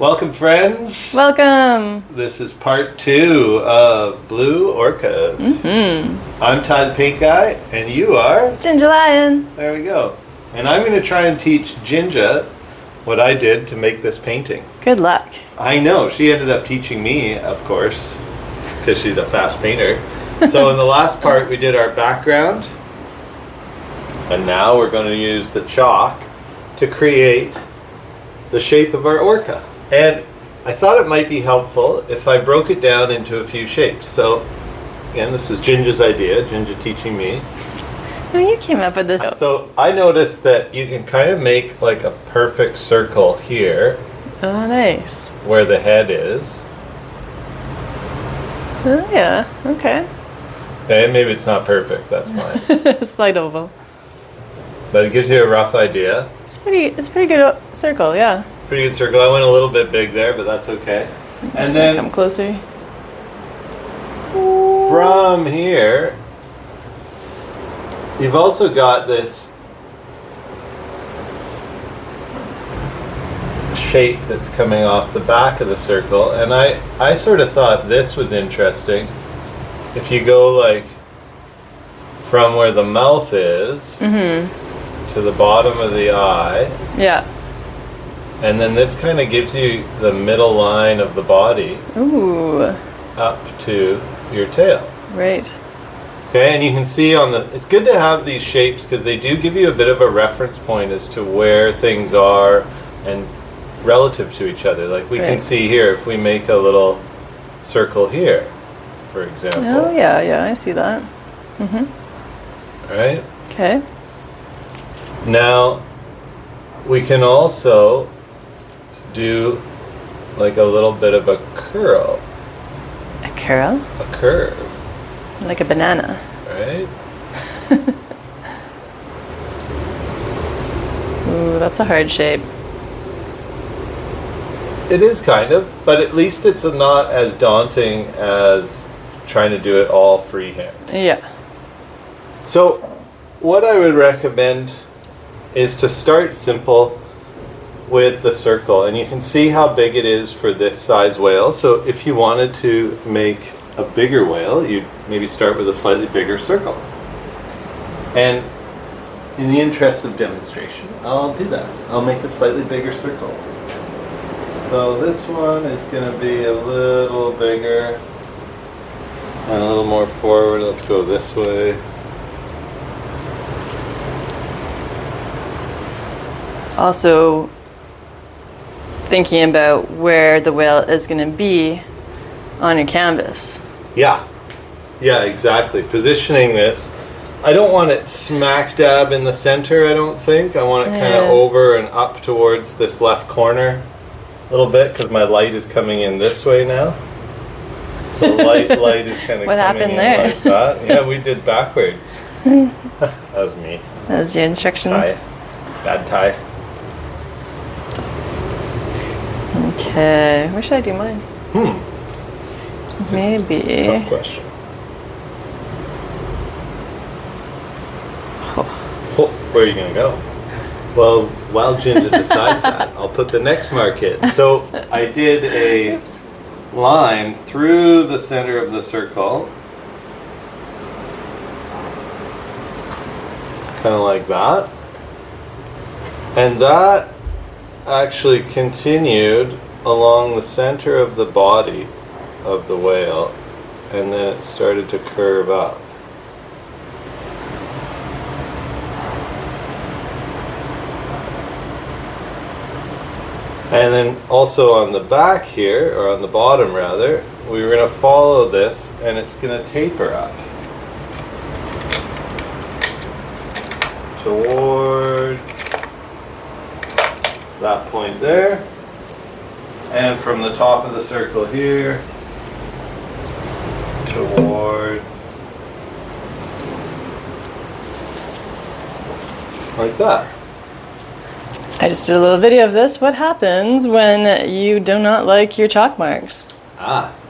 Welcome, friends. Welcome. This is part 2 of Blue Orcas. I'm Ty the Paint Guy, and you are? Ginger Lion. There we go. And I'm going to try and teach Ginger what I did to make this painting. Good luck. I know. She ended up teaching me, of course, because she's a fast painter. So in the last part, we did our background. And now we're going to use the chalk to create the shape of our orca. And I thought it might be helpful if I broke it down into a few shapes. So again, this is Ginger's idea, Ginger teaching me. Oh, you came up with this. So I noticed that you can kind of make like a perfect circle here. Oh, nice. Where the head is. Oh, yeah. Okay. Okay, maybe it's not perfect, that's fine. Slight oval. But it gives you a rough idea. It's pretty good circle, yeah. Pretty good circle. I went a little bit big there, but that's okay. And then come closer. From here, you've also got this shape that's coming off the back of the circle, and I sort of thought this was interesting. If you go like from where the mouth is to the bottom of the eye. Yeah. And then this kind of gives you the middle line of the body. Ooh. Up to your tail. Right. Okay, and you can see on the, it's good to have these shapes because they do give you a bit of a reference point as to where things are and relative to each other. Like we can see here, if we make a little circle here, for example. Oh, yeah, I see that. Right? Okay. Now, we can also do like a little bit of a curl. A curl? A curve. Like a banana. Right? Ooh, that's a hard shape. It is kind of, but at least it's not as daunting as trying to do it all freehand. Yeah. So, what I would recommend is to start simple with the circle, and you can see how big it is for this size whale. So if you wanted to make a bigger whale, you'd maybe start with a slightly bigger circle. And in the interest of demonstration, I'll do that. I'll make a slightly bigger circle. So this one is going to be a little bigger and a little more forward. Let's go this way. Also, thinking about where the whale is going to be on your canvas. Yeah, exactly. Positioning this. I don't want it smack dab in the center, I don't think. I want it kind of over and up towards this left corner a little bit because my light is coming in this way now. The light is kind of what coming happened in there? like that. Yeah, we did backwards. That was me. That was your instructions. Tie. Bad tie. Okay, where should I do mine? Maybe. Tough question. Where are you going to go? Well, while Ginger decides that, I'll put the next mark in. So I did a line through the center of the circle. Kind of like that. And that actually continued along the center of the body of the whale, and then it started to curve up. And then also on the back here, or on the bottom rather, we were going to follow this and it's going to taper up towards that point there, and from the top of the circle here towards like that. I just did a little video of this. What happens when you do not like your chalk marks?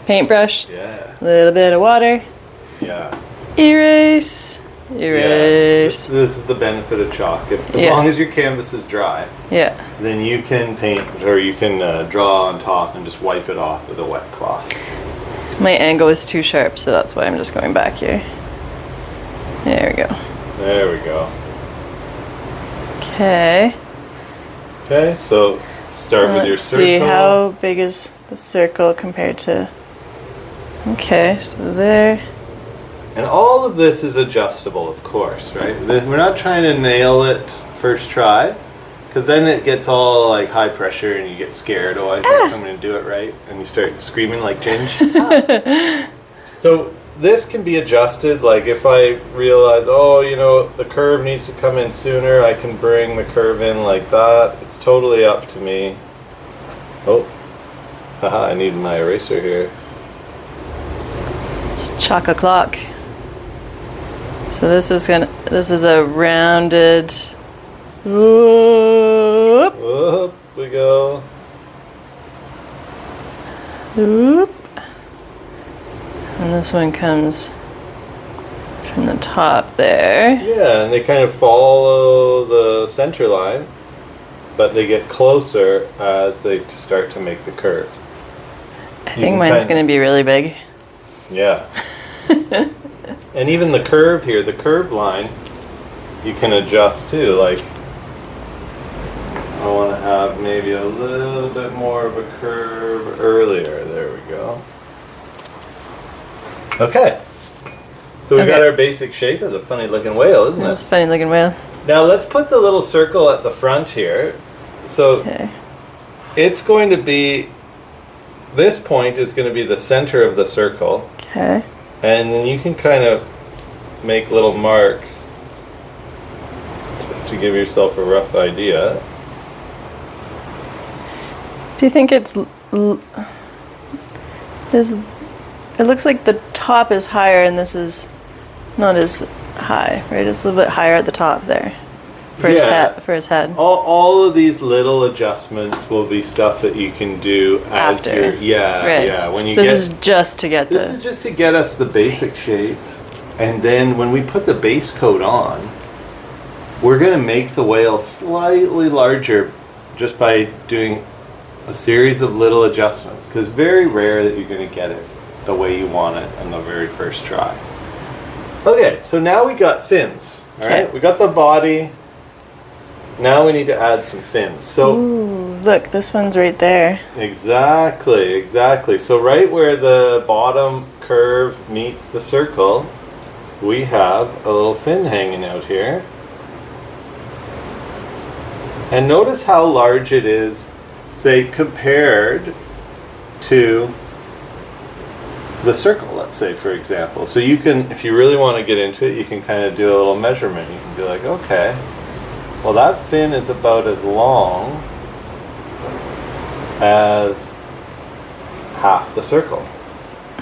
Paintbrush. Yeah. A little bit of water. Yeah. Erase. erase. This is the benefit of chalk. As Yeah. long as your canvas is dry, Yeah. then you can paint or you can draw on top and just wipe it off with a wet cloth. My angle is too sharp, so that's why I'm just going back here. There we go. There we go. Okay. Okay, so start with your Let's circle. see, how big is the circle compared to... Okay, so there. And all of this is adjustable, of course, right? We're not trying to nail it first try, because then it gets all like high pressure and you get scared. Oh, I think I'm going to do it right, and you start screaming like Ginge. So this can be adjusted. Like if I realize, oh, you know, the curve needs to come in sooner, I can bring the curve in like that. It's totally up to me. Oh, haha! I need my eraser here. It's chock-a-clock. So this is a rounded... Whoop, Up we go. whoop. And this one comes from the top there. Yeah, and they kind of follow the center line, but they get closer as they start to make the curve. I think mine's going to be really big. Yeah. And even the curve here, the curve line, you can adjust too. Like, I want to have maybe a little bit more of a curve earlier. There we go. Okay. So we've got our basic shape of a funny looking whale, isn't That's it? a funny looking whale. Now let's put the little circle at the front here. So Okay. it's going to be, this point is going to be the center of the circle. Okay. And then you can kind of make little marks to give yourself a rough idea. Do you think it's... It looks like the top is higher and this is not as high, right? It's a little bit higher at the top there for his head. For his head. All of these little adjustments will be stuff that you can do as After. yeah. When you This is just to get this the... is just to get us the basic shape, and then when we put the base coat on, we're going to make the whale slightly larger just by doing a series of little adjustments, because very rare that you're going to get it the way you want it on the very first try. Okay, so now we got fins. All right, we got the body. Now we need to add some fins. So Ooh, look, this one's right there. exactly. So right where the bottom curve meets the circle, we have a little fin hanging out here. And notice how large it is, say, compared to the circle, let's say, for example. So you can, if you really want to get into it, you can kind of do a little measurement. You can be like, okay, well, that fin is about as long as half the circle.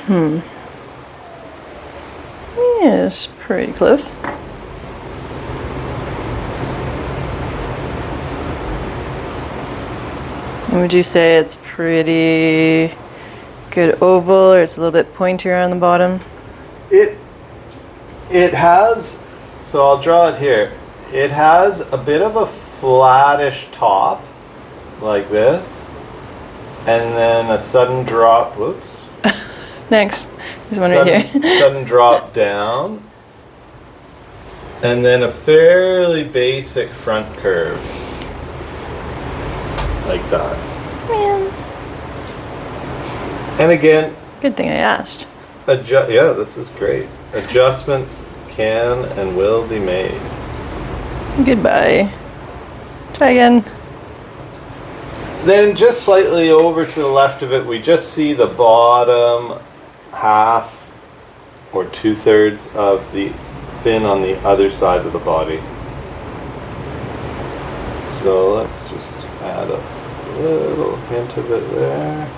Yeah, it's pretty close. And would you say it's pretty good oval, or it's a little bit pointier on the bottom? It has, so I'll draw it here. It has a bit of a flattish top, like this, and then a sudden drop, whoops. Next, there's one right here. Sudden drop down, and then a fairly basic front curve, like that. Man, And again, good thing I asked. yeah, this is great. Adjustments can and will be made. Goodbye. Try again. Then just slightly over to the left of it, we just see the bottom half or 2/3 of the fin on the other side of the body. So let's just add a little hint of it there.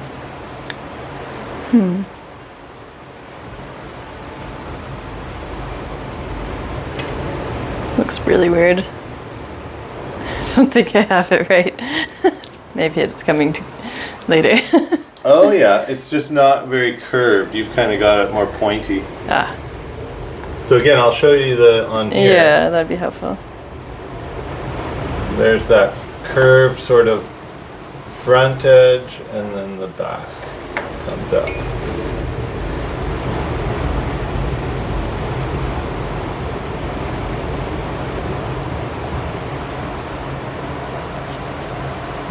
Looks really weird. I don't think I have it right. Maybe it's coming later. Oh yeah, it's just not very curved. You've kind of got it more pointy. Ah, So again, I'll show you the on here. Yeah, that'd be helpful. There's that curved sort of front edge, and then the back comes up.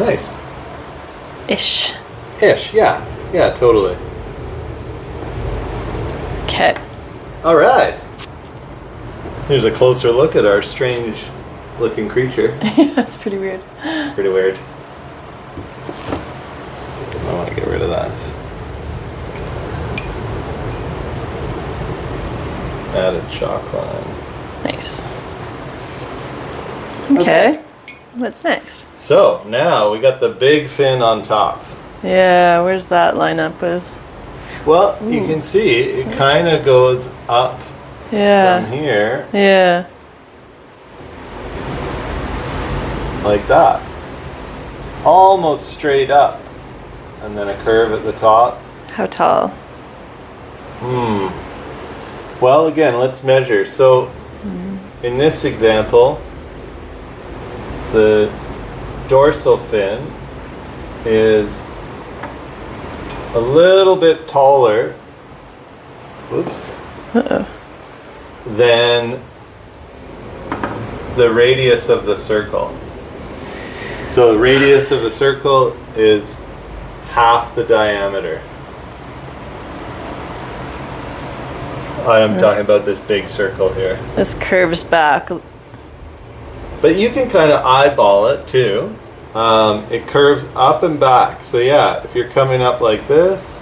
Nice. Ish. Ish, yeah. Yeah, totally. Okay. All right. Here's a closer look at our strange looking creature. That's pretty weird. Pretty weird. I want to get rid of that. Added shock line. Nice. Okay. What's next? So now we got the big fin on top. Yeah, where's that line up with? Well, you can see it kind of goes up Yeah. from here Yeah. like that. It's almost straight up, and then a curve at the top. How tall? Well, again, let's measure. So in this example, the dorsal fin is a little bit taller, whoops, than the radius of the circle. So the radius of the circle is half the diameter. I'm talking about this big circle here. This curves back. But you can kind of eyeball it too. It curves up and back. So yeah, if you're coming up like this,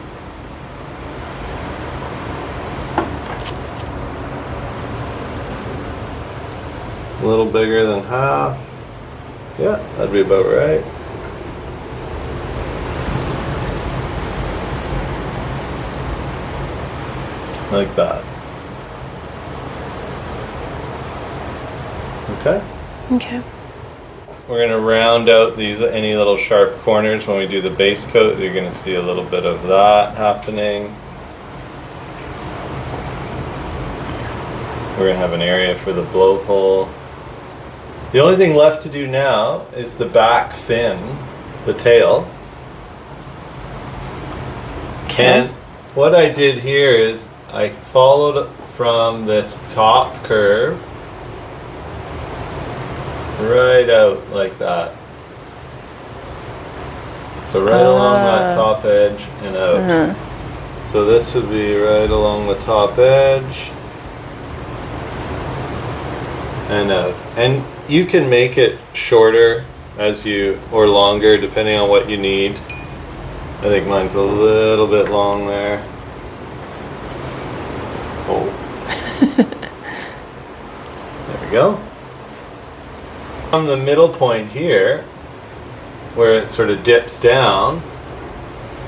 a little bigger than half. Yeah, that'd be about right. Like that. Okay. Okay. We're going to round out these any little sharp corners when we do the base coat. You're going to see a little bit of that happening. We're going to have an area for the blowhole. The only thing left to do now is the back fin, the tail. Okay. And what I did here is I followed from this top curve right out like that. So right along that top edge and out. So this would be right along the top edge and out. And you can make it shorter as you, or longer depending on what you need. I think mine's a little bit long there. Oh. There we go. From the middle point here, where it sort of dips down,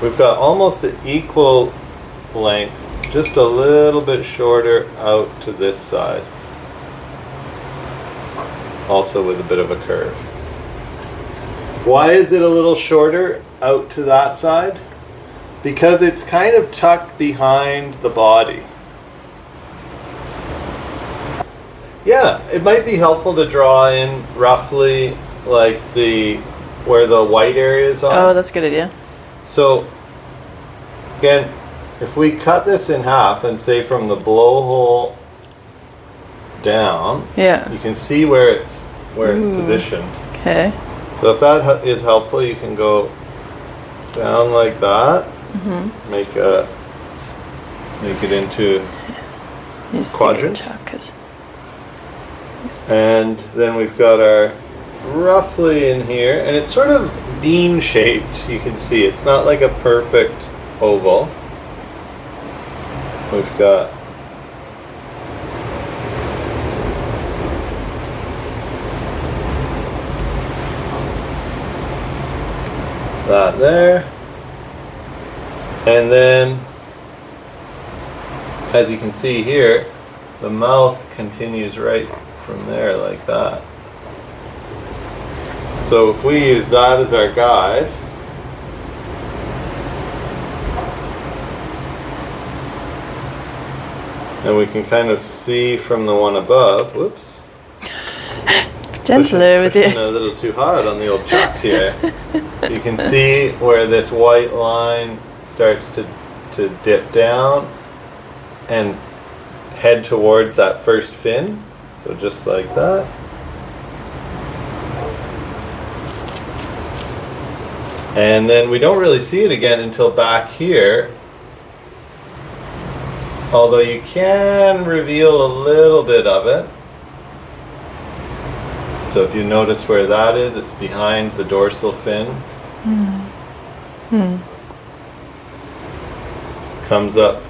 we've got almost an equal length, just a little bit shorter out to this side. Also with a bit of a curve. Why is it a little shorter out to that side? Because it's kind of tucked behind the body. Yeah, it might be helpful to draw in roughly like where the white areas are. Oh, that's a good idea. So again, if we cut this in half and say from the blowhole down, Yeah. you can see where it's positioned. Okay. So if that is helpful, you can go down like that. Make it into Use the quadrant. bigger chalk, 'cause- And then we've got our roughly in here, and it's sort of bean shaped. You can see it's not like a perfect oval. We've got that there, and then as you can see here, the mouth continues right from there like that. So if we use that as our guide, And we can kind of see from the one above, whoops. Gentler with pushing you. a little too hard on the old chuck here. You can see where this white line starts to dip down and head towards that first fin. So just like that. And then we don't really see it again until back here. Although you can reveal a little bit of it. So if you notice where that is, it's behind the dorsal fin. Comes up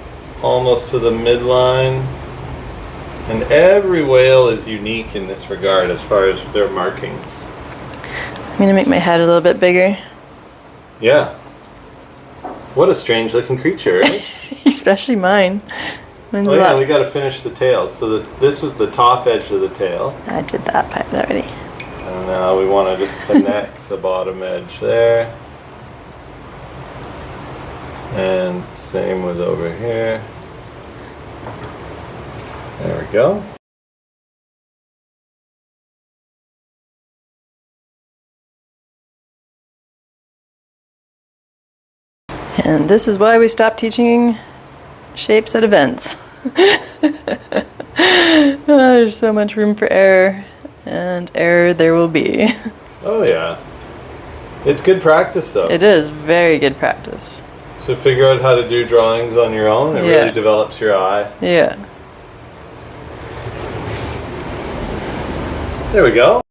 almost to the midline. And every whale is unique in this regard as far as their markings. I'm gonna make my head a little bit bigger. Yeah. What a strange looking creature, right? Especially mine. Mine's Oh a yeah, lot- we got to finish the tail. So this was the top edge of the tail. I did that part already. And now we want to just connect the bottom edge there. And same with over here. There we go. And this is why we stopped teaching shapes at events. There's so much room for error, and error there will be. Oh yeah. It's good practice though. It is very good practice. To figure out how to do drawings on your own, it Yeah. really develops your eye. Yeah. There we go.